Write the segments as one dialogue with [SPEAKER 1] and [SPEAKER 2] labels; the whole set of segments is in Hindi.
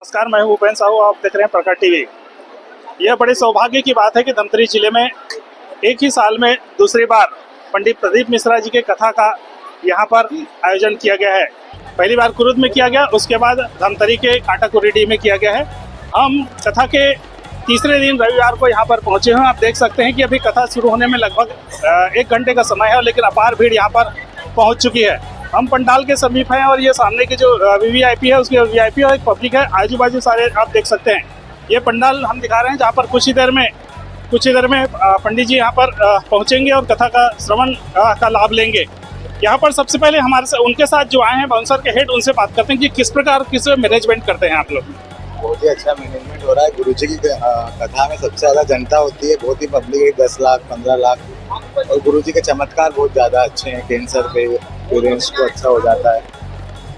[SPEAKER 1] नमस्कार, मैं हूं उपेंद्र साहू। आप देख रहे हैं प्रकट टीवी। यह बड़े सौभाग्य की बात है कि धमतरी जिले में एक ही साल में दूसरी बार पंडित प्रदीप मिश्रा जी के कथा का यहां पर आयोजन किया गया है। पहली बार कुरुद में किया गया, उसके बाद धमतरी के काटाकुरीडी में किया गया है। हम कथा के तीसरे दिन रविवार को यहां पर पहुंचे हैं। आप देख सकते हैं कि अभी कथा शुरू होने में लगभग 1 घंटे का समय है, लेकिन अपार भीड़ यहां पर पहुंच चुकी है। हम पंडाल के समीप हैं और ये सामने की जो वीवीआईपी है उसकी वीआईपी और एक पब्लिक है, आजू बाजू सारे आप देख सकते हैं। ये पंडाल हम दिखा रहे हैं जहाँ पर कुछ ही देर में पंडित जी यहाँ पर पहुँचेंगे और कथा का श्रवण का लाभ लेंगे। यहाँ पर सबसे पहले हमारे साथ उनके साथ जो आए हैं बाउंसर के हेड, उनसे बात करते हैं कि किस प्रकार किस मैनेजमेंट करते हैं आप लोग।
[SPEAKER 2] बहुत ही अच्छा मैनेजमेंट हो रहा है। गुरुजी की कथा में सबसे ज्यादा जनता होती है, बहुत ही पब्लिक है, 10 लाख 15 लाख। और गुरुजी के चमत्कार बहुत ज्यादा अच्छे हैं। कैंसर पे पेरेंट्स को अच्छा हो जाता है।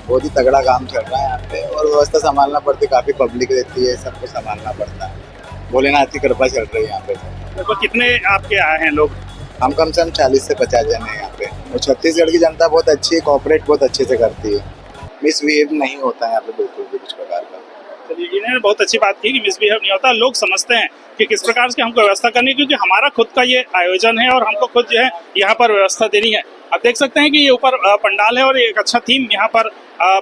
[SPEAKER 2] बहुत ही तगड़ा काम चल रहा है यहाँ पे और व्यवस्था संभालना पड़ती है, काफी पब्लिक रहती है, सबको संभालना पड़ता है। भोलेनाथ की कृपा चल रही है यहाँ पे।
[SPEAKER 1] तो कितने आपके आए हैं लोग?
[SPEAKER 2] हम कम से कम 40 से 50 जन है यहाँ पे। और छत्तीसगढ़ की जनता बहुत अच्छी है, कोऑपरेट बहुत अच्छे से करती है। मिसबिहेव नहीं होता है यहाँ पे बिल्कुल भी कुछ प्रकार का।
[SPEAKER 1] इन्होंने बहुत अच्छी बात की कि मिसबिहेव नहीं होता। लोग समझते हैं कि किस प्रकार से हमको व्यवस्था करनी है, क्योंकि हमारा खुद का ये आयोजन है और हमको खुद जो है यहाँ पर व्यवस्था देनी है। आप देख सकते हैं कि ये ऊपर पंडाल है और एक अच्छा थीम यहाँ पर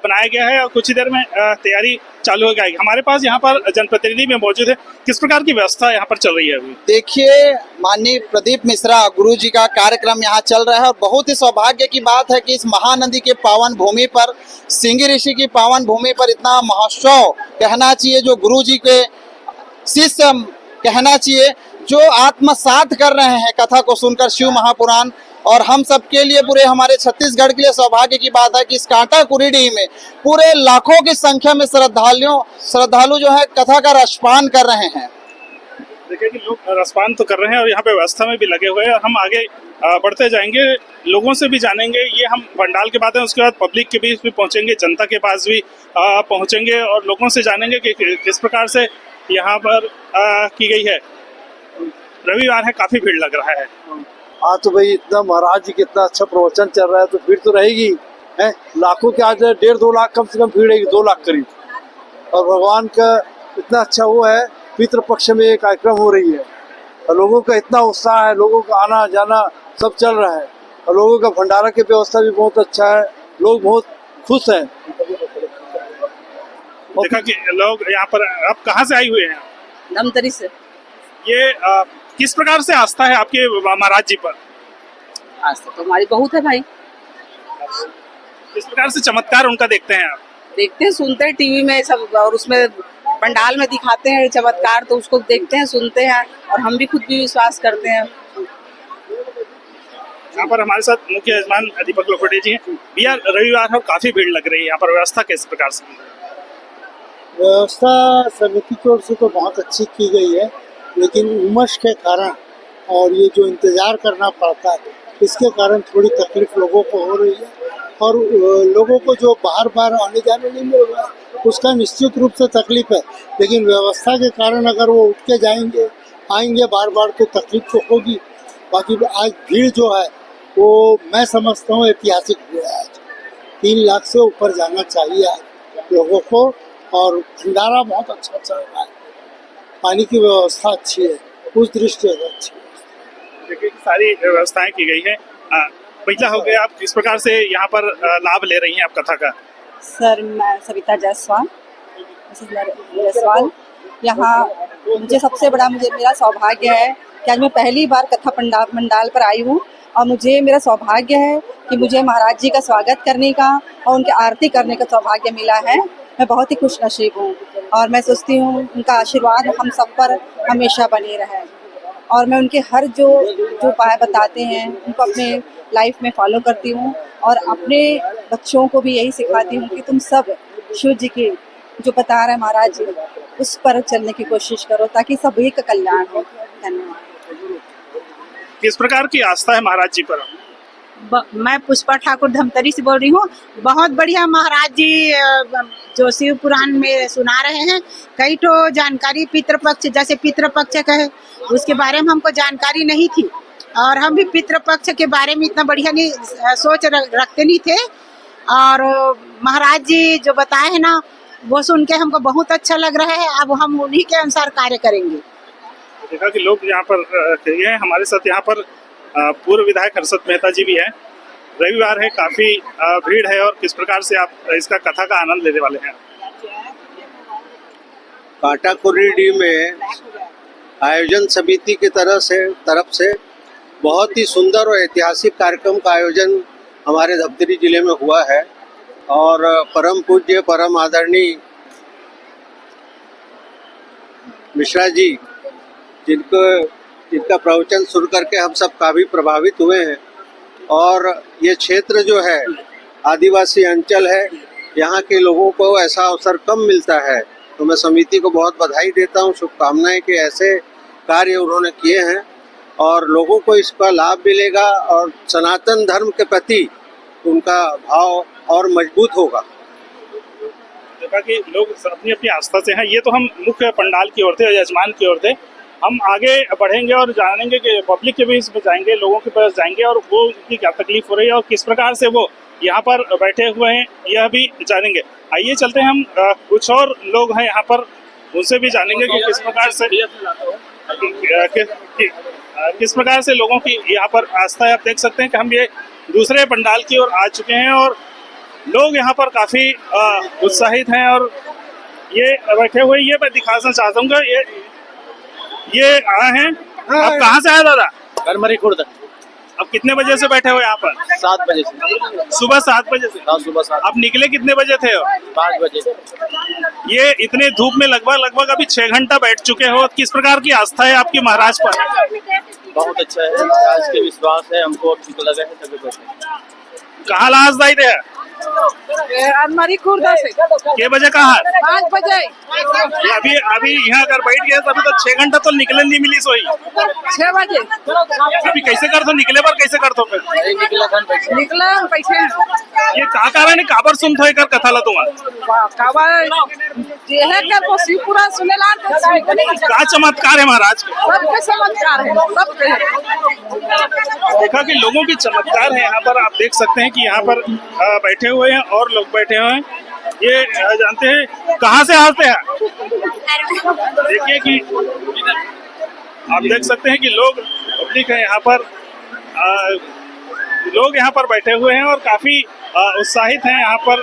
[SPEAKER 1] बनाया गया है और कुछ ही देर में तैयारी चालू हो जाएगी। हमारे पास यहाँ पर जनप्रतिनिधि में मौजूद है। किस प्रकार की व्यवस्था यहाँ पर चल रही है अभी?
[SPEAKER 3] देखिए, माननीय प्रदीप मिश्रा गुरु जी का कार्यक्रम यहाँ चल रहा है और बहुत ही सौभाग्य की बात है कि इस महानदी के पावन भूमि पर, सिंगी ऋषि की पावन भूमि पर इतना महोत्सव कहना चाहिए, जो गुरु जी के शिष्य कहना चाहिए, जो आत्मसात कर रहे हैं कथा को सुनकर शिव महापुराण। और हम सबके लिए, पूरे हमारे छत्तीसगढ़ के लिए सौभाग्य की बात है कि इस काटाकुरीडी में पूरे लाखों की संख्या में श्रद्धालु जो है कथा का रसपान कर रहे हैं।
[SPEAKER 1] देखिए कि लोग रसपान तो कर रहे हैं और यहाँ पे व्यवस्था में भी लगे हुए हैं। हम आगे बढ़ते जाएंगे, लोगों से भी जानेंगे। ये हम पंडाल के बाद है, उसके बाद पब्लिक के बीच भी पहुँचेंगे, जनता के पास भी पहुँचेंगे और लोगों से जानेंगे कि किस प्रकार से यहाँ पर की गई है। रविवार है, काफी भीड़ लग रहा है।
[SPEAKER 4] हाँ तो भाई, इतना महाराज जी कितना अच्छा प्रवचन चल रहा है तो भीड़ तो रहेगी है। लाखों के आज 1.5-2 लाख कम से कम भीड़ रहेगी, 2 लाख करीब। और भगवान का इतना अच्छा वो है, पितृपक्ष में कार्यक्रम हो रही है और लोगों का इतना उत्साह है, लोगों का आना जाना सब चल रहा है और लोगों का भंडारा की व्यवस्था भी बहुत अच्छा है। लोग बहुत खुश हैं।
[SPEAKER 1] देखा कि लोग यहाँ पर, आप कहाँ से आए हुए हैं?
[SPEAKER 5] धमतरी से।
[SPEAKER 1] ये किस प्रकार से आस्था है आपके महाराज जी पर?
[SPEAKER 5] आस्था तो हमारी बहुत है भाई।
[SPEAKER 1] किस प्रकार से चमत्कार उनका देखते हैं आप?
[SPEAKER 5] देखते हैं, सुनते हैं टीवी में सब, और उसमें पंडाल में दिखाते हैं चमत्कार, तो उसको देखते हैं, सुनते हैं और हम भी खुद भी विश्वास करते हैं।
[SPEAKER 1] यहाँ पर हमारे साथ मुख्य यजमान दीपक लोखंडे जी हैं। भैया, रविवार है, काफी भीड़ लग रही है, यहाँ पर व्यवस्था किस प्रकार से?
[SPEAKER 4] व्यवस्था समिति की ओर से तो बहुत अच्छी की गई है, लेकिन उमस के कारण और ये जो इंतज़ार करना पड़ता है, इसके कारण थोड़ी तकलीफ लोगों को हो रही है। और लोगों को जो बार बार आने जाने नहीं मिल रहा है, उसका निश्चित रूप से तकलीफ है। लेकिन व्यवस्था के कारण अगर वो उठ के जाएंगे आएंगे बार बार तो तकलीफ तो होगी। बाकी आज भीड़ जो है वो मैं समझता हूँ ऐतिहासिक भीड़ है। आज 3 लाख से ऊपर जाना चाहिए आज लोगों को। और भंडारा बहुत अच्छा चल रहा है, पानी की व्यवस्था अच्छी है, उस दृष्टि से अच्छी है।
[SPEAKER 1] देखिए सारी व्यवस्थाएं की गई है। महिला हो गए, आप किस प्रकार से यहाँ पर लाभ ले रही हैं आप कथा का?
[SPEAKER 6] सर, मैं सविता जायसवाल यहाँ, मुझे सबसे बड़ा मेरा सौभाग्य है कि आज मैं पहली बार कथा पंडाल पर आई हूँ और मेरा सौभाग्य है कि मुझे महाराज जी का स्वागत करने का और उनकी आरती करने का सौभाग्य मिला है। मैं बहुत ही खुश नसीब हूँ और मैं सोचती हूँ उनका आशीर्वाद हम सब पर हमेशा बने रहे। और मैं उनके हर जो उपाय बताते हैं उनको अपने लाइफ में फॉलो करती हूँ और अपने बच्चों को भी यही सिखाती हूँ कि तुम सब शिव जी के जो बता रहे हैं महाराज जी, उस पर चलने की कोशिश करो ताकि सभी का कल्याण हो। धन्यवाद।
[SPEAKER 1] किस प्रकार की आस्था है महाराज जी पर?
[SPEAKER 7] मैं पुष्पा ठाकुर धमतरी से बोल रही हूँ। बहुत बढ़िया महाराज जी जो शिव पुराण में सुना रहे हैं, कई तो जानकारी पितृपक्ष, जैसे पितृपक्ष कहे उसके बारे में हमको जानकारी नहीं थी और हम भी पितृपक्ष के बारे में इतना बढ़िया नहीं सोच रखते नहीं थे। और महाराज जी जो बताए हैं ना, वो सुन के हमको बहुत अच्छा लग रहा है। अब हम उन्हीं के अनुसार कार्य करेंगे।
[SPEAKER 1] देखा कि लोग यहाँ पर ये हैं। हमारे साथ यहाँ पर पूर्व विधायक हर्षद मेहता जी भी हैं। रविवार है, काफी भीड़ है, और किस प्रकार से आप इसका कथा का आनंद लेने वाले हैं?
[SPEAKER 8] काटाकुर्री में आयोजन समिति की तरफ से बहुत ही सुंदर और ऐतिहासिक कार्यक्रम का आयोजन हमारे धमतरी जिले में हुआ है। और परम पूज्य परम आदरणीय मिश्रा जी, जिनका प्रवचन सुन करके हम सब काफ़ी प्रभावित हुए हैं। और ये क्षेत्र जो है आदिवासी अंचल है, यहाँ के लोगों को ऐसा अवसर कम मिलता है। तो मैं समिति को बहुत बधाई देता हूँ, शुभकामनाएं कि ऐसे कार्य उन्होंने किए हैं और लोगों को इसका लाभ मिलेगा और सनातन धर्म के प्रति उनका भाव और मजबूत होगा।
[SPEAKER 1] देखा कि लोग अपनी अपनी आस्था से हैं। ये तो हम मुख्य पंडाल की ओर थे, यजमान की ओर थे। हम आगे बढ़ेंगे और जानेंगे कि पब्लिक के बीच में जाएंगे, लोगों के पास जाएंगे और वो उनकी क्या तकलीफ हो रही है और किस प्रकार से वो यहाँ पर बैठे हुए हैं, यह भी जानेंगे। आइए चलते हैं, हम कुछ और लोग हैं यहाँ पर, उनसे भी जानेंगे कि किस प्रकार से लोगों की यहाँ पर आस्था है। आप देख सकते हैं कि हम ये दूसरे पंडाल की ओर आ चुके हैं और लोग यहाँ पर काफी उत्साहित हैं और ये बैठे हुए। ये मैं दिखाना चाहता हूँ, ये आए हैं। आप कहाँ से आए दादा?
[SPEAKER 9] करमरी खुर्द।
[SPEAKER 1] अब कितने बजे से बैठे हो यहाँ पर?
[SPEAKER 9] 7 बजे से।
[SPEAKER 1] सुबह 7 बजे से?
[SPEAKER 9] हाँ, सुबह 7।
[SPEAKER 1] आप निकले कितने बजे थे?
[SPEAKER 9] 5 बजे।
[SPEAKER 1] ये इतने धूप में लगभग अभी 6 घंटा बैठ चुके हो। किस प्रकार की आस्था है आपकी महाराज पर?
[SPEAKER 9] बहुत अच्छा है, महाराज के विश्वास है, हमको ठीक लगा है तभी बैठे।
[SPEAKER 1] कहाँ लाजदाई थे?
[SPEAKER 5] अलमारी खुर्दा से।
[SPEAKER 1] के बजे कहा?
[SPEAKER 5] 5 बजे।
[SPEAKER 1] अभी यहाँ अगर बैठ गए तो अभी तो 6 घंटा तो निकले नहीं मिली सोई।
[SPEAKER 5] 6 बजे।
[SPEAKER 1] अभी कैसे कर दो निकले पर कैसे कर दो फिर?
[SPEAKER 5] निकला पैसे।
[SPEAKER 1] ये का कारण है काबर सुन थे कर कथा ला तुम्हारा?
[SPEAKER 5] काबर ये है कर वो शिवपुरा सुनेला
[SPEAKER 1] का चमत्कार है महाराज के?
[SPEAKER 5] सबके चमत्कार है, सबके।
[SPEAKER 1] देखा कि लोगों की चमत्कार है यहाँ पर। आप देख सकते हैं कि यहाँ पर बैठे हुए हैं और लोग बैठे हुए हैं। ये जानते हैं कहाँ से आते हैं? देखिए कि आप देख सकते हैं कि लोग पब्लिक है यहाँ पर, लोग यहाँ पर बैठे हुए हैं और काफी उत्साहित हैं यहाँ पर।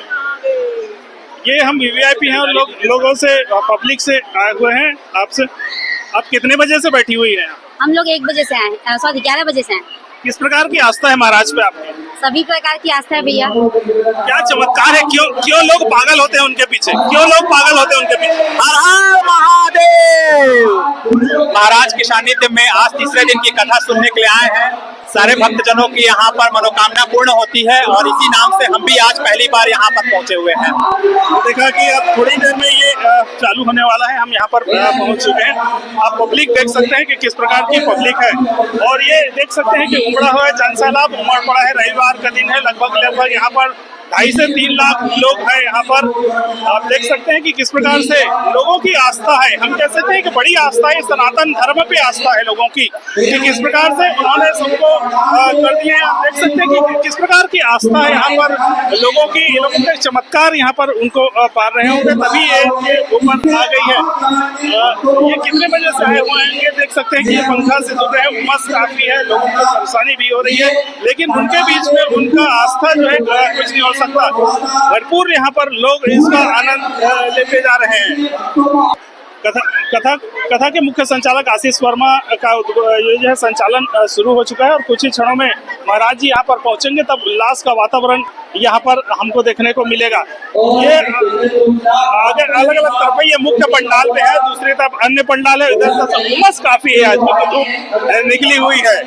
[SPEAKER 1] ये हम वीवीआईपी हैं और लोगों से पब्लिक से आए हुए हैं। आपसे आप कितने बजे से बैठी हुई हैं?
[SPEAKER 10] हम लोग 1 बजे से आए, सॉरी 11 बजे से आए।
[SPEAKER 1] किस प्रकार की आस्था है महाराज पे आपकी?
[SPEAKER 10] सभी प्रकार की आस्था है भैया।
[SPEAKER 1] क्या चमत्कार है? क्यों लोग पागल होते हैं उनके पीछे? क्यों लोग पागल होते हैं उनके पीछे?
[SPEAKER 11] हर हर महादेव। महाराज के सानिध्य में आज तीसरे दिन की कथा सुनने के लिए आए हैं। सारे भक्तजनों की यहाँ पर मनोकामना पूर्ण होती है और इसी नाम से हम भी आज पहली बार यहाँ पर पहुँचे हुए हैं।
[SPEAKER 1] तो देखा कि अब थोड़ी देर में ये चालू होने वाला है। हम यहाँ पर पहुँच चुके हैं। आप पब्लिक देख सकते हैं कि किस प्रकार की पब्लिक है और ये देख सकते हैं कि उमड़ा हुआ जनसैलाब उमड़ पड़ा है। रविवार का दिन है। लगभग यहाँ पर 2.5 से 3 लाख लोग हैं यहाँ पर। आप देख सकते हैं कि किस प्रकार से लोगों की आस्था है। हम कह सकते हैं कि बड़ी आस्था है, सनातन धर्म पे आस्था है लोगों की, कि किस प्रकार से उन्होंने सबको कर दिए। आप देख सकते हैं कि किस प्रकार की आस्था है यहाँ पर लोगों की। लोगों के चमत्कार यहाँ पर उनको पार रहे होंगे तभी ये ऊपर आ गई है। ये कितने बजे से आए हुए हैं ये देख सकते हैं कि ये पंखा से जुड़ रहे हैं। उमस काफी है, लोगों को परेशानी भी हो रही है, लेकिन उनके बीच में उनका आस्था जो है कुछ नहीं हो सकता। भरपूर यहाँ पर लोग इसका आनंद लेते जा रहे हैं। कथा के मुख्य संचालक आशीष वर्मा का ये जो है संचालन शुरू हो चुका है और कुछ ही क्षणों में महाराज जी यहाँ पर पहुंचेंगे, तब उल्लास का वातावरण यहाँ पर हमको देखने को मिलेगा। ये आगे अलग अलग तरफ ये मुख्य पंडाल पे है, दूसरी तरफ अन्य पंडाल है। इधर उमस काफी है, आज धूप निकली हुई है।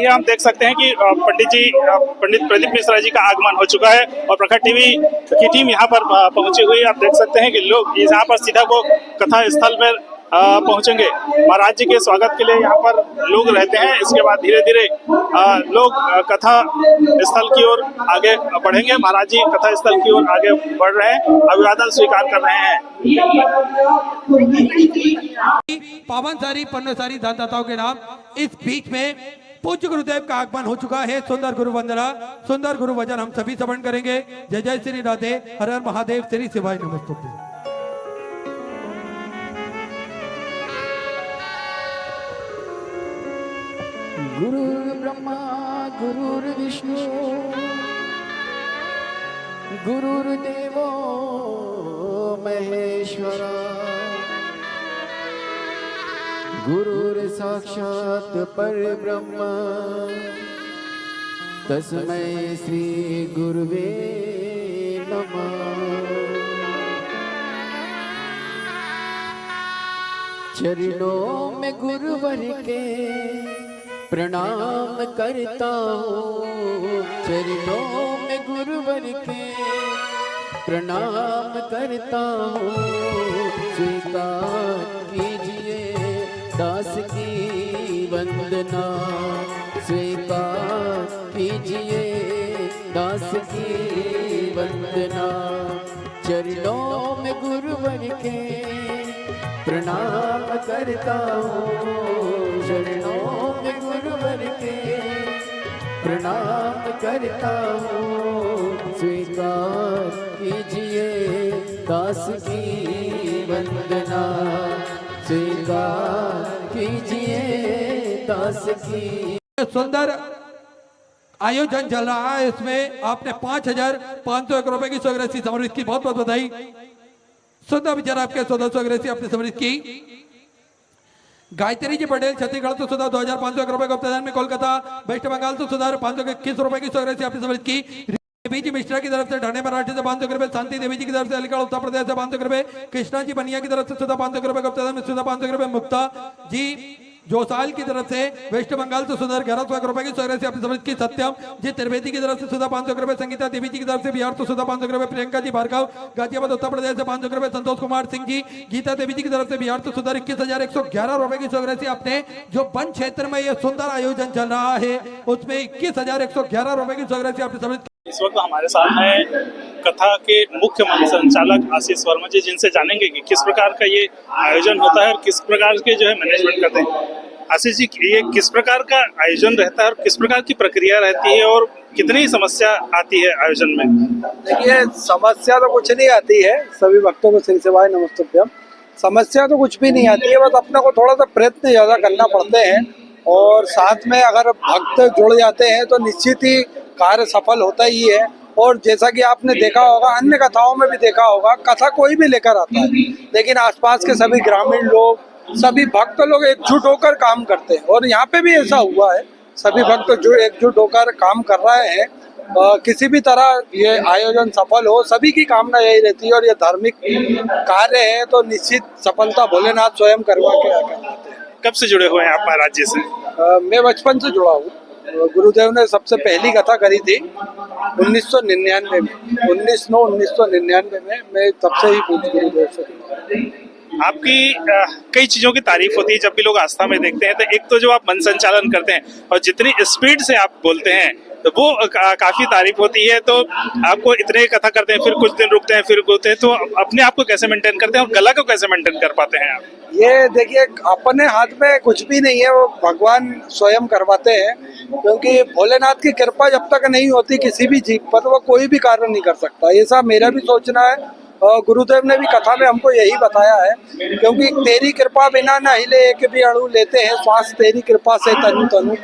[SPEAKER 1] हम देख सकते हैं कि पंडित प्रदीप मिश्रा जी का आगमन हो चुका है और प्रखर टीवी की टीम यहाँ पर पहुंची हुई है। आप देख सकते हैं कि लोग यहाँ पर सीधा वो कथा स्थल पर पहुंचेंगे। महाराज जी के स्वागत के लिए यहाँ पर लोग रहते हैं। इसके बाद धीरे धीरे लोग कथा स्थल की ओर आगे बढ़ेंगे। महाराज जी कथा स्थल की ओर आगे बढ़ रहे हैं, अभिवादन स्वीकार कर रहे हैं।
[SPEAKER 12] पावनसारी पन्नोसारी दानदाताओं के नाम इस बीच में पूज्य गुरुदेव का आगमन हो चुका है। सुंदर गुरु वंदना, सुंदर गुरु वचन हम सभी श्रवण करेंगे। जय जय श्री राधे, हर हर महादेव, श्री शिवाय नमस्तुभ्यं।
[SPEAKER 13] गुरु ब्रह्मा गुरुर्विष्णु गुरुर्देवो महेश्वर गुरुर्साक्षात् परब्रह्म तस्मै श्री गुरुवे नमः। चरणों में गुरुवर के प्रणाम करता हूँ, चरणों में गुरुवर के प्रणाम करता हूँ। स्वीकार कीजिए दास की वंदना, स्वीकार कीजिए दास की वंदना। चरणों में गुरुवर के प्रणाम करता हूँ, चरणों में गुरुवर के प्रणाम करता हूँ। स्वीकार कीजिए दास की वंदना, स्वीकार कीजिए दास की।
[SPEAKER 12] सुंदर आयोजन चल रहा है, इसमें आपने 5,501 रुपए की स्वग्रसी समर्पित की, बहुत बहुत बधाई। सुंदर विचार आपके 1400 आपने समर्पित की। गायत्री जी पटेल छत्तीसगढ़ तो सुधा 2,501 रुपए को प्रदान में, कोलकाता वेस्ट बंगाल तो सुधार 521 रुपए की स्वग्रसी आपने समर्पित की। देवी जी मिश्रा की तरफ से ढाणे मराठी से 500 रुपए, शांति देवी जी की तरफ से अलीगढ़ उत्तर प्रदेश से 500 रुपए, कृष्णा जी बनिया की तरफ से सुधा 500 रुपए को प्रदान में, सुधा 500 रुपए, मुक्ता जी जोसाल की तरफ से वेस्ट बंगाल से सुधार 1100 रुपए की स्वग्रसी आपने समर्पित की। सत्यम जी त्रिवेदी की तरफ से सुधा 500 रुपए, संगीता देवी जी की तरफ से बिहार तो सुधा 500 रुपए, प्रियंका जी भार्गव गाजियाबाद उत्तर प्रदेश से 500 रुपए, संतोष कुमार सिंह जी गीता देवी जी की तरफ से बिहार तो सुधार 21,111 रुपए की स्वग्रसी आपने। जो वन क्षेत्र में ये सुंदर आयोजन चल रहा है उसमें 21,111 रुपए की स्वग्रसी आपने समर्पित।
[SPEAKER 1] इस वक्त हमारे साथ हैं कथा के मुख्य मंच संचालक आशीष वर्मा जी, जिनसे जानेंगे कि किस प्रकार का ये आयोजन होता है और किस प्रकार के जो है मैनेजमेंट करते हैं। आशीष जी, ये किस प्रकार का आयोजन रहता है और किस प्रकार की प्रक्रिया रहती है और कितनी समस्या आती है आयोजन में?
[SPEAKER 14] देखिए, समस्या तो कुछ नहीं आती है, सभी भक्तों को श्री शिवाय नमस्तुभ्यम। समस्या तो कुछ भी नहीं आती है, बस अपने को थोड़ा सा प्रयत्न ज्यादा करना पड़ते हैं और साथ में अगर भक्त जुड़ जाते हैं तो निश्चित ही कार्य सफल होता ही है। और जैसा कि आपने देखा होगा, अन्य कथाओं में भी देखा होगा, कथा कोई भी लेकर आता है, लेकिन आसपास के सभी ग्रामीण लोग, सभी भक्त लोग एकजुट होकर काम करते हैं और यहाँ पे भी ऐसा हुआ है। सभी भक्त जो एकजुट होकर काम कर रहे हैं, किसी भी तरह ये आयोजन सफल हो, सभी की कामना यही रहती है और ये धार्मिक कार्य है तो निश्चित सफलता भोलेनाथ स्वयं करवा के आते हैं।
[SPEAKER 1] कब से जुड़े हुए हैं आप महाराज जी से?
[SPEAKER 14] मैं बचपन से जुड़ा हूँ। गुरुदेव ने सबसे पहली कथा करी थी 1999 में, 1999 में। मैं तब से ही पूज्य गुरुदेव से।
[SPEAKER 1] आपकी कई चीजों की तारीफ होती है जब भी लोग आस्था में देखते हैं, तो एक तो जो आप मन संचालन करते हैं और जितनी स्पीड से आप बोलते हैं तो वो काफी तारीफ होती है। तो आपको इतने कथा करते हैं, फिर कुछ दिन रुकते हैं, फिर बोलते हैं, तो अपने आप को कैसे मेंटेन करते हैं और गला को कैसे मेंटेन कर पाते हैं आप?
[SPEAKER 14] ये देखिए, अपने हाथ में कुछ भी नहीं है, वो भगवान स्वयं करवाते हैं, क्योंकि भोलेनाथ की कृपा जब तक नहीं होती किसी भी जीव पर, वो कोई भी कार्य नहीं कर सकता। ये सब मेरा भी सोचना है और गुरुदेव ने भी कथा में हमको यही बताया है, क्योंकि तेरी कृपा बिना न हिले एक भी अणु, लेते हैं श्वास तेरी कृपा से तनु तनु।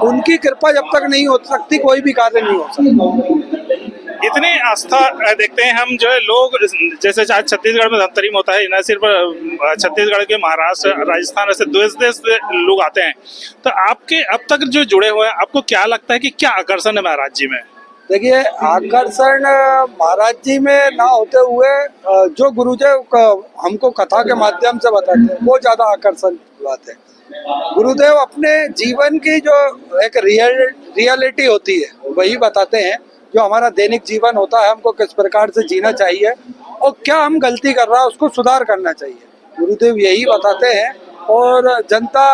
[SPEAKER 14] उनकी कृपा जब तक नहीं हो सकती कोई भी कार्य नहीं हो सकता।
[SPEAKER 1] इतनी आस्था देखते हैं हम जो है लोग, जैसे आज छत्तीसगढ़ में धमतरी में होता है, न सिर्फ छत्तीसगढ़ के, महाराष्ट्र, राजस्थान, ऐसे देश से लोग आते हैं। तो आपके अब तक जो जुड़े हुए हैं, आपको क्या लगता है कि क्या आकर्षण है महाराज जी में?
[SPEAKER 14] देखिए, आकर्षण महाराज जी में ना होते हुए जो गुरुदेव हमको कथा के माध्यम से बताते हैं वो ज्यादा आकर्षण की बात है। गुरुदेव अपने जीवन की जो एक रियलिटी होती है वही बताते हैं, जो हमारा दैनिक जीवन होता है, हमको किस प्रकार से जीना चाहिए और क्या हम गलती कर रहा है उसको सुधार करना चाहिए। गुरुदेव यही बताते हैं और जनता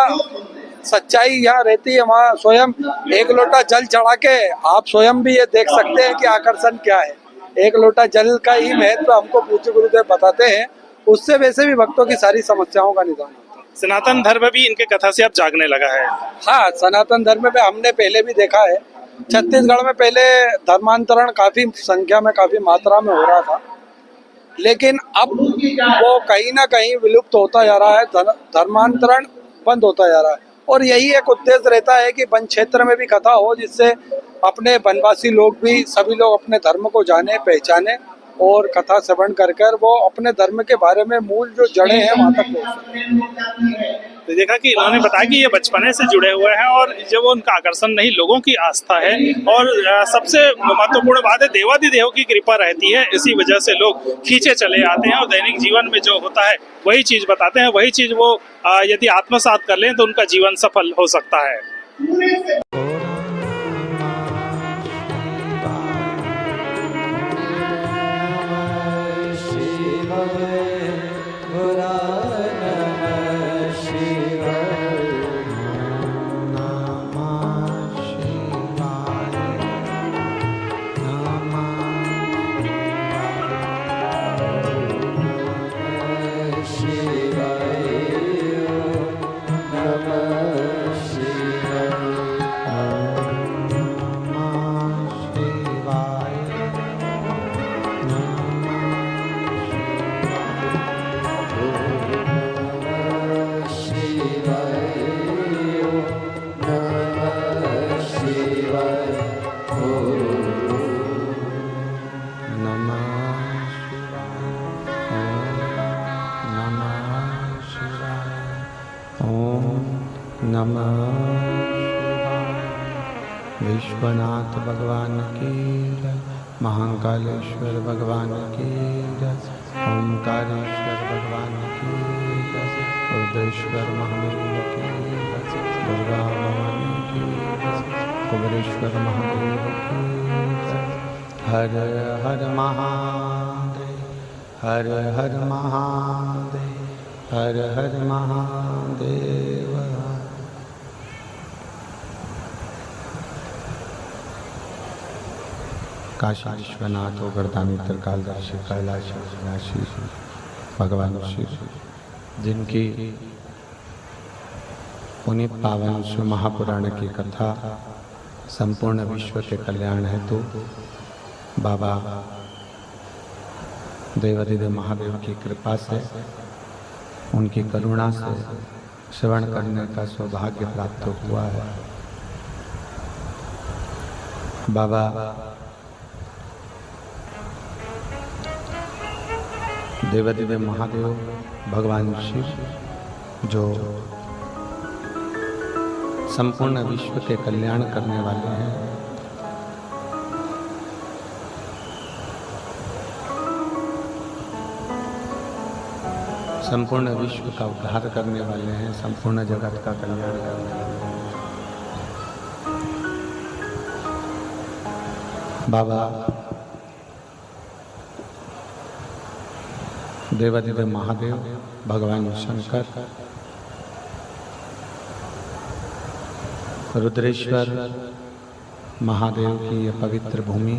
[SPEAKER 14] सच्चाई यहाँ रहती है। वहाँ स्वयं एक लोटा जल चढ़ा के आप स्वयं भी ये देख सकते हैं कि आकर्षण क्या है। एक लोटा जल का ही महत्व हमको पूज्य गुरुदेव बताते हैं, उससे वैसे भी भक्तों की सारी समस्याओं का निदान होता है।
[SPEAKER 1] सनातन धर्म भी इनके कथा से अब जागने लगा है।
[SPEAKER 14] हाँ, सनातन धर्म में हमने पहले भी देखा है, छत्तीसगढ़ में पहले धर्मांतरण काफी संख्या में, काफी मात्रा में हो रहा था, लेकिन अब वो कहीं ना कहीं विलुप्त होता जा रहा है, धर्मांतरण बंद होता जा रहा है। और यही एक उद्देश्य रहता है कि वन क्षेत्र में भी कथा हो, जिससे अपने वनवासी लोग भी, सभी लोग अपने धर्म को जाने, पहचाने और कथा श्रवण कर कर वो अपने धर्म के बारे में मूल जो जड़ें हैं वहाँ तक पहुँच।
[SPEAKER 1] तो देखा कि इन्होंने बताया कि ये बचपने से जुड़े हुए हैं और जब उनका आकर्षण नहीं, लोगों की आस्था है। और सबसे महत्वपूर्ण बात है, देवादिदेव की कृपा रहती है, इसी वजह से लोग खींचे चले आते हैं और दैनिक जीवन में जो होता है वही चीज बताते हैं, वही चीज वो यदि आत्मसात कर लें तो उनका जीवन सफल हो सकता है।
[SPEAKER 15] विश्वनाथ भगवान की जय, महाकालेश्वर भगवान की जय, ओंकारेश्वर भगवान की जय, रुद्रेश्वर महादेव की जय, दुर्गा भवानी की जय, कुबेरेश्वर महादेव की जय। हर हर महादेव, हर हर महादेव, हर हर महादेव। काशी विश्वनाथ गोवर्धनी त्रिकालदर्शी कैलाशी विनाशी भगवान शिव, जिनकी पुनीत पावन शिव महापुराण की कथा संपूर्ण विश्व के कल्याण हेतु बाबा देवादिदेव महादेव की कृपा से, उनकी करुणा से श्रवण करने का सौभाग्य प्राप्त हुआ है। बाबा देवादिदेव महादेव भगवान शिव, जो संपूर्ण विश्व के कल्याण करने वाले हैं, संपूर्ण विश्व का उद्धार करने वाले हैं, संपूर्ण जगत का कल्याण करने वाले हैं। बाबा देवादिदेव महादेव भगवान शंकर, रुद्रेश्वर महादेव की यह पवित्र भूमि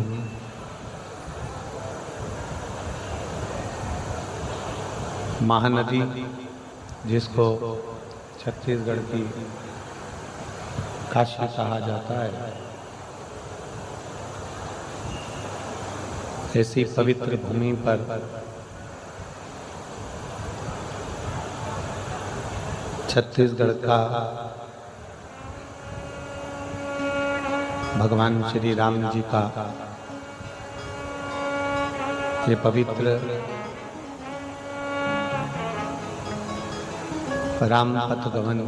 [SPEAKER 15] महानदी, जिसको छत्तीसगढ़ की काशी कहा जाता है, ऐसी पवित्र भूमि पर छत्तीसगढ़ का भगवान श्री राम जी का ये पवित्र राम पथ गमन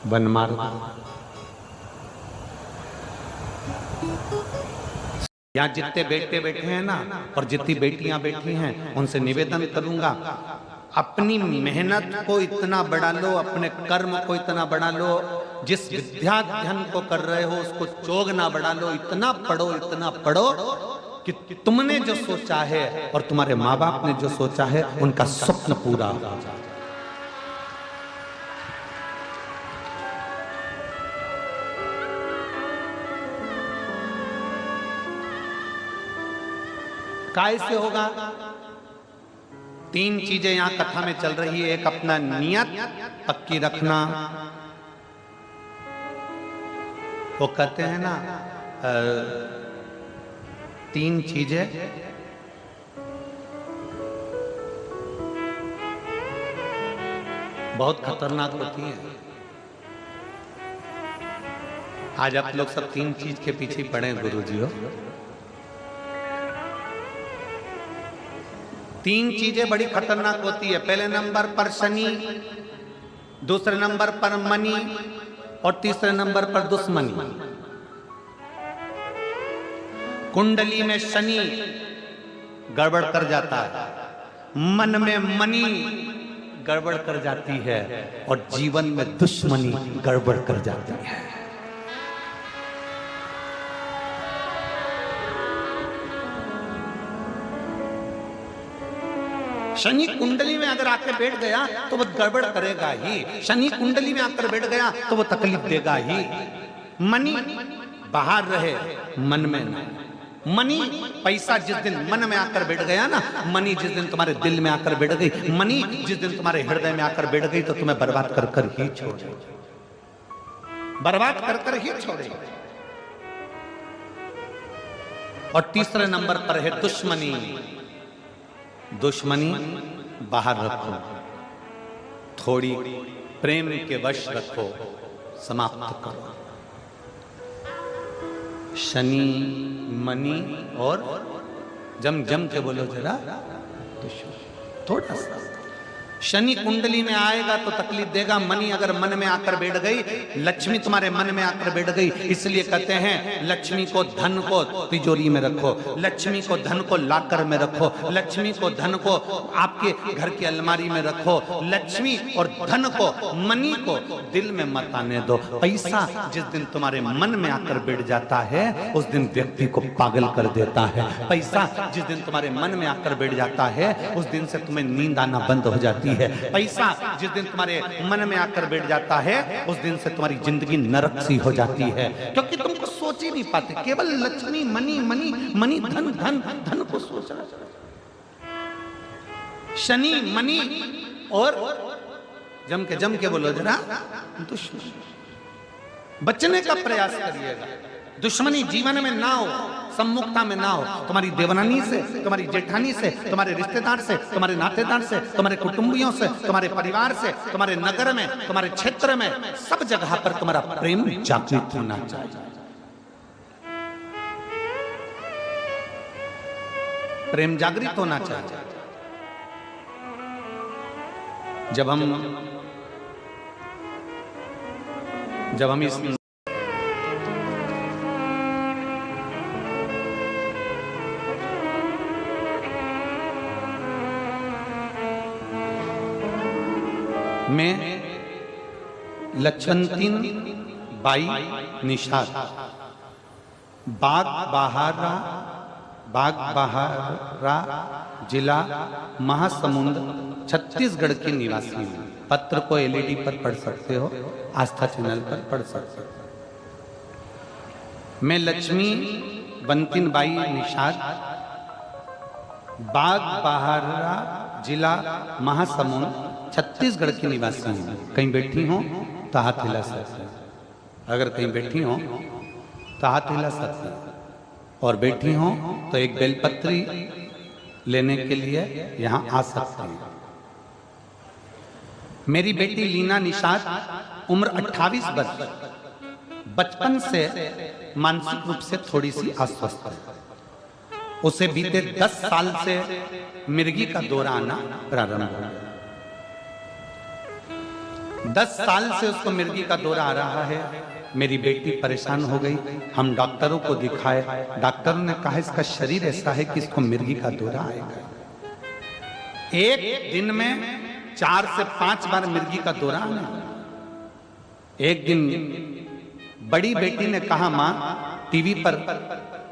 [SPEAKER 15] वनमार्ग, यहाँ जितने बेटे बैठे हैं ना और जितनी बेटियां बैठी हैं, उनसे निवेदन करूंगा, अपनी मेहनत को इतना बढ़ा लो, अपने कर्म को इतना बढ़ा लो, जिस विद्याध्ययन को कर रहे हो उसको चोग ना बढ़ा लो, इतना पढ़ो कि तुमने जो सोचा है और तुम्हारे माँ बाप ने जो सोचा है उनका स्वप्न पूरा हो जाए। कैसे होगा? तीन चीजें यहाँ कथा में चल रही है। एक अपना नियत पक्की रखना, वो कहते हैं ना तीन चीजें बहुत खतरनाक होती है। आज आप लोग सब तीन चीज के पीछे पड़े गुरुजियों। तीन चीजें बड़ी खतरनाक होती है। पहले नंबर पर शनि, दूसरे नंबर पर मनी और तीसरे नंबर पर दुश्मनी। कुंडली में शनि गड़बड़ कर जाता है, मन में मनी गड़बड़ कर जाती है और जीवन में दुश्मनी गड़बड़ कर जाती है। शनि कुंडली में अगर आकर बैठ गया तो वो गड़बड़ करेगा ही। शनि कुंडली में आकर बैठ गया तो वो तकलीफ देगा ही। मनी बाहर रहे, मन में ना। मनी पैसा जिस दिन मन में आकर बैठ गया ना, मनी जिस दिन तुम्हारे दिल में आकर बैठ गई, मनी जिस दिन तुम्हारे हृदय में आकर बैठ गई तो तुम्हें बर्बाद कर कर ही छोड़ेगी, बर्बाद कर कर ही छोड़ेगी। और तीसरे नंबर पर है दुश्मनी। दुश्मनी बाहर रखो, थोड़ी प्रेम के वश रखो, समाप्त करो। शनि मनी और जम जम के बोलो जरा, थोड़ा सा। शनि कुंडली में आएगा तो तकलीफ देगा। मनी अगर मन में आकर बैठ गई, लक्ष्मी तुम्हारे मन में आकर बैठ गई, इसलिए कहते हैं लक्ष्मी को धन को तिजोरी में रखो, लक्ष्मी को धन को लाकर में रखो, लक्ष्मी को धन को आपके घर की अलमारी में रखो। लक्ष्मी और धन को, मनी को दिल में मत आने दो। पैसा जिस दिन तुम्हारे मन में आकर बैठ जाता है उस दिन व्यक्ति को पागल कर देता है। पैसा जिस दिन तुम्हारे मन में आकर बैठ जाता है उस दिन से तुम्हें नींद आना बंद हो जाती है। पैसा जिस दिन तुम्हारे मन में आकर बैठ जाता है उस दिन से तुम्हारी जिंदगी नरक सी हो जाती है, क्योंकि तुम कुछ सोच ही नहीं पाते, केवल लक्ष्मी मनी मनी मनी धन धन धन को सोच रहा। शनि मनी और जम के बोलो जरा, दुश्मनी। बचने का प्रयास करिएगा। दुश्मनी जीवन में ना हो, सम्मुखता में ना हो। तुम्हारी देवरानी से, तुम्हारी जेठानी से, तुम्हारे रिश्तेदार से, तुम्हारे नातेदार से, तुम्हारे कुटुंबियों से, तुम्हारे परिवार से, तुम्हारे नगर में, तुम्हारे क्षेत्र में, सब जगह पर तुम्हारा प्रेम जागृत होना चाहिए। प्रेम जागृत होना चाहिए। जब हम इस में लक्षणतीन बाई निषाद बाग बहारा जिला महासमुंद छत्तीसगढ़ की निवासी हूँ। पत्र को एलईडी पर पढ़ सकते हो, आस्था चैनल पर पढ़ सकते हो। मैं लक्ष्मी बंतिन बाई निषाद बाग बहारा जिला महासमुंद छत्तीसगढ़ की निवासी हूँ। कहीं बैठी हो तो हाथ हिला सकते, अगर कहीं बैठी हो तो हाथ हिला सकते, और बैठी हो तो एक बेलपत्री लेने के लिए यहाँ आ सकते हैं। मेरी बेटी लीना निषाद उम्र 28 वर्ष, बचपन से मानसिक रूप से थोड़ी सी अस्वस्थ है। उसे बीते 10 साल से मिर्गी का दौरा आना प्रारंभ हो गया। 10 साल से उसको मिर्गी का दौरा आ रहा है। मेरी बेटी परेशान हो गई। हम डॉक्टरों को दिखाए, डॉक्टरों ने कहा इसका शरीर ऐसा है कि इसको मिर्गी का दौरा आएगा। एक दिन में 4 से 5 बार मिर्गी का दौरा आना। एक दिन बड़ी बेटी ने कहा, माँ टीवी पर,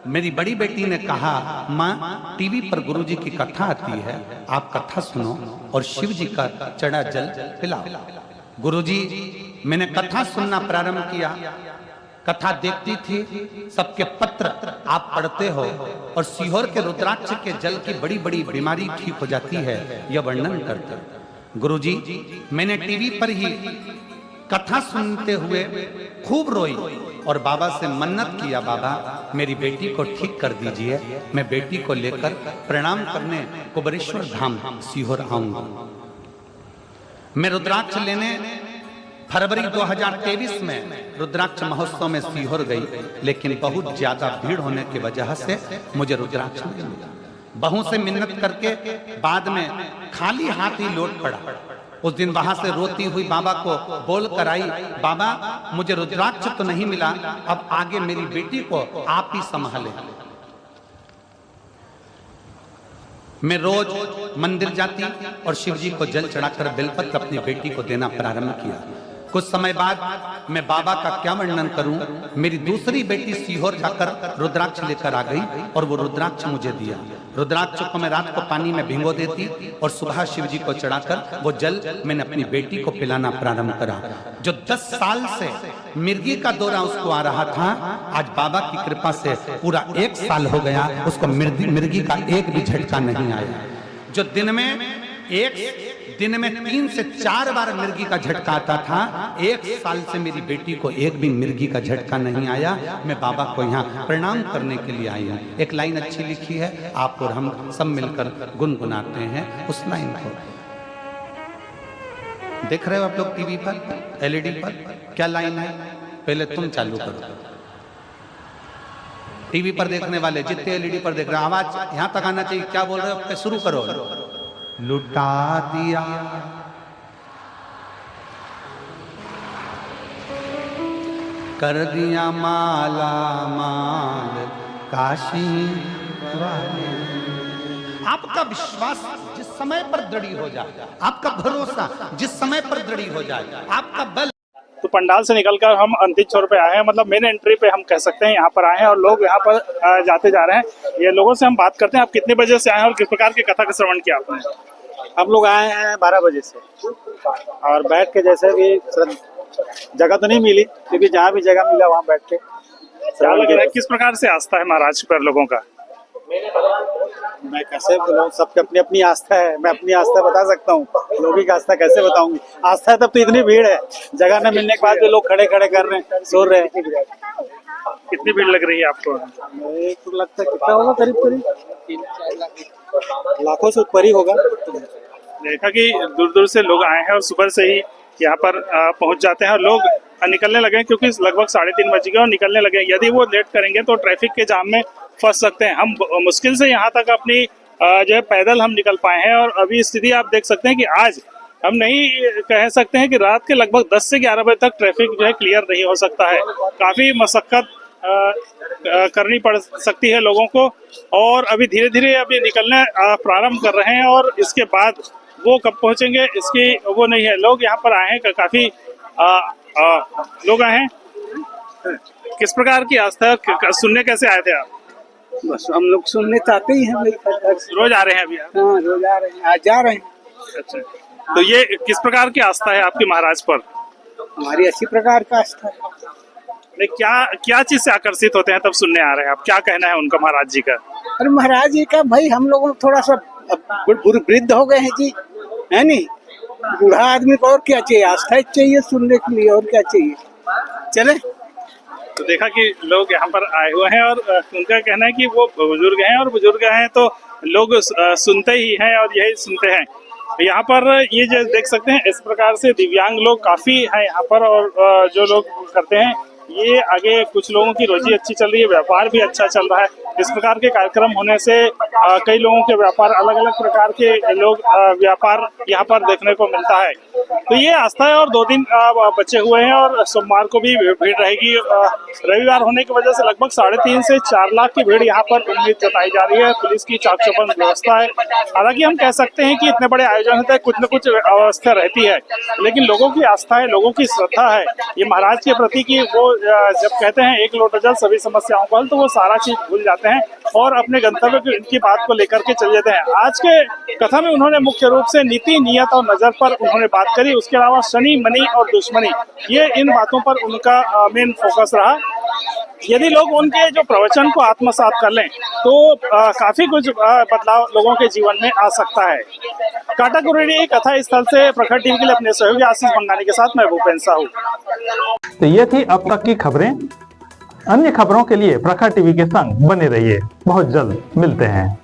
[SPEAKER 15] मेरी बड़ी बेटी ने कहा, माँ टीवी पर गुरुजी की कथा आती है, आप कथा सुनो और शिव जी का चढ़ा जल पिलाओ। गुरुजी, मैंने कथा सुनना प्रारंभ किया। कथा देखती थी, सबके पत्र आप पढ़ते हो, और सीहोर के रुद्राक्ष के जल की बड़ी बड़ी बीमारी ठीक हो जाती है, यह वर्णन करते। गुरुजी, मैंने टीवी पर ही कथा सुनते हुए खूब रोई और बाबा से मन्नत किया, बाबा मेरी बेटी को ठीक कर दीजिए, मैं बेटी को लेकर प्रणाम करने कुबेरेश्वर धाम सीहोर आऊंगा। मैं रुद्राक्ष लेने फरवरी 2023 में रुद्राक्ष महोत्सव में सीहोर गई, लेकिन बहुत ज्यादा भीड़ होने की वजह से मुझे रुद्राक्ष नहीं मिला। बहू से मिन्नत करके बाद में खाली हाथ ही लौट पड़ा। उस दिन वहां से रोती हुई बाबा को बोल कर आई, बाबा मुझे रुद्राक्ष तो नहीं मिला, अब आगे मेरी बेटी को आप ही संभालें। मैं रोज मंदिर जाती और शिव जी को जल चढ़ाकर बेलपत्र अपनी बेटी को देना प्रारंभ किया। कुछ समय बाद मैं बाबा का क्या वर्णन करूं, मेरी दूसरी बेटी सीहोर जाकर रुद्राक्ष लेकर आ गई और वो रुद्राक्ष मुझे दिया। रुद्राक्ष को मैं रात को पानी में भिगो देती और सुबह शिव जी को चढ़ाकर वो जल मैंने अपनी बेटी को पिलाना प्रारंभ करा। जो 10 साल से मिर्गी का दौरा उसको आ रहा था, आज बाबा की कृपा से पूरा 1 साल हो गया, उसको मिर्गी का एक भी झटका नहीं आया। जो दिन में 3 से 4 बार मिर्गी का झटका आता था, 1 साल से मेरी बेटी को एक भी मिर्गी का झटका नहीं आया। मैं बाबा को यहाँ प्रणाम करने के लिए आई हूँ। एक लाइन अच्छी लिखी है, आप और हम सब मिलकर गुनगुनाते हैं उस लाइन को। देख रहे हो आप लोग टीवी पर, एलईडी पर क्या लाइन है? पहले तुम चालू करो। टीवी पर देखने वाले जितने एलईडी पर देख रहे, आवाज यहाँ तक आना चाहिए। क्या बोल रहे हो? शुरू करो। लुटा दिया कर दिया माला माल काशी वाले। आपका विश्वास जिस समय पर दृढ़ हो जाए, आपका भरोसा जिस समय पर दृढ़ हो जाए, आपका बल।
[SPEAKER 1] तो पंडाल से निकलकर हम अंतिम छोर पे आए हैं, मतलब मेन एंट्री पे हम कह सकते हैं यहाँ पर आए हैं और लोग यहाँ पर जाते जा रहे हैं। ये लोगों से हम बात करते हैं, आप कितने बजे से आए हैं और किस प्रकार की कथा का श्रवण किया आपने?
[SPEAKER 16] हम लोग आए हैं 12 बजे से और बैठ के जैसे भी जगह तो नहीं मिली, क्योंकि जहाँ भी जगह मिला वहाँ बैठ के।
[SPEAKER 1] क्या लग रहा है, किस प्रकार से आस्था है महाराज पर लोगों का?
[SPEAKER 16] मैं कैसे बोलूँ, सबकी अपनी अपनी आस्था है। मैं अपनी आस्था बता सकता हूँ, लोगों की आस्था कैसे बताऊंगी? आस्था है तब तो इतनी भीड़ है, जगह न मिलने के बाद भी लोग खड़े खड़े कर रहे हैं, सो रहे हैं।
[SPEAKER 1] कितनी भीड़ लग रही है आपको?
[SPEAKER 16] एक तो लगता है कितना होगा, करीब करीब 3-4 लाखों से ऊपर ही होगा।
[SPEAKER 1] देखा कि दूर दूर से लोग आए हैं और सुबह से ही यहाँ पर पहुँच जाते हैं और लोग निकलने लगे हैं, क्योंकि लगभग 3:30 बज गए और निकलने लगे। यदि वो लेट करेंगे तो ट्रैफिक के जाम में फंस सकते हैं। हम मुश्किल से यहाँ तक अपनी जो है पैदल हम निकल पाए हैं और अभी स्थिति आप देख सकते हैं कि आज हम नहीं कह सकते हैं कि रात के लगभग 10 से 11 बजे तक ट्रैफिक जो है क्लियर नहीं हो सकता है। काफ़ी मशक्कत करनी पड़ सकती है लोगों को और अभी धीरे धीरे अभी निकलने प्रारंभ कर रहे हैं और इसके बाद वो कब पहुंचेंगे इसकी वो नहीं है। लोग यहाँ पर आए हैं, काफ़ी लोग आए हैं। किस प्रकार की आस्था है, सुनने कैसे आए थे आप?
[SPEAKER 17] बस हम लोग सुनने चाहते ही हैं।
[SPEAKER 1] रोज आ रहे हैं अभी आप?
[SPEAKER 17] हाँ, रोज आ रहे हैं, आज जा रहे हैं।
[SPEAKER 1] अच्छा, तो ये किस प्रकार की आस्था है आपकी महाराज पर?
[SPEAKER 17] हमारी अच्छी प्रकार का आस्था है।
[SPEAKER 1] क्या चीज से आकर्षित होते हैं तब सुनने आ रहे हैं आप? क्या कहना है उनका महाराज जी का?
[SPEAKER 17] अरे महाराज जी का भाई, हम लोग थोड़ा सा वृद्ध हो गए हैं जी, है नहीं? बूढ़ा आदमी को और क्या चाहिए? आस्था चाहिए सुनने के लिए, और क्या चाहिए? चले।
[SPEAKER 1] तो देखा कि लोग यहाँ पर आए हुए हैं और उनका कहना है कि वो बुजुर्ग हैं और बुजुर्ग हैं तो लोग सुनते ही हैं और यही सुनते हैं। यहाँ पर ये जो देख सकते हैं इस प्रकार से दिव्यांग लोग काफी हैं यहाँ पर और जो लोग करते हैं ये आगे कुछ लोगों की रोजी अच्छी चल रही है, व्यापार भी अच्छा चल रहा है। इस प्रकार के कार्यक्रम होने से कई लोगों के व्यापार, अलग अलग प्रकार के लोग व्यापार यहाँ पर देखने को मिलता है। तो ये आस्था है और 2 दिन बचे हुए हैं और सोमवार को भी भीड़ रहेगी। रविवार होने की वजह से लगभग 3.5 से 4 लाख की भीड़ यहाँ पर उम्मीद जताई जा रही है। पुलिस की चाक चौबंद व्यवस्था है। हालांकि हम कह सकते हैं कि इतने बड़े आयोजन होते हैं, कुछ न कुछ व्यवस्था रहती है, लेकिन लोगों की आस्था है, लोगों की श्रद्धा है ये महाराज के प्रति की। वो जब कहते हैं एक लोटा जल सभी समस्याओं को हल, तो वो सारा चीज भूल जाते हैं और अपने गंतव्य की बात को लेकर के चले जाते हैं। आज के कथा में उन्होंने मुख्य रूप से नीति, नियत और नजर पर उन्होंने बात करी। उसके अलावा शनि, मनी और दुश्मनी, ये इन बातों पर उनका मेन फोकस रहा यदि लोग उनके जो प्रवचन को आत्मसात कर लें तो काफी कुछ बदलाव लोगों के जीवन में आ सकता है। काटाकुरड़ी कथा स्थल से प्रखर टीवी के लिए अपने सहयोगी आशीष बंगानी के साथ मैं भूपेन साहू।
[SPEAKER 18] तो ये थी अब तक की खबरें। अन्य खबरों के लिए प्रखर टीवी के संग बने रहिए। बहुत जल्द मिलते हैं।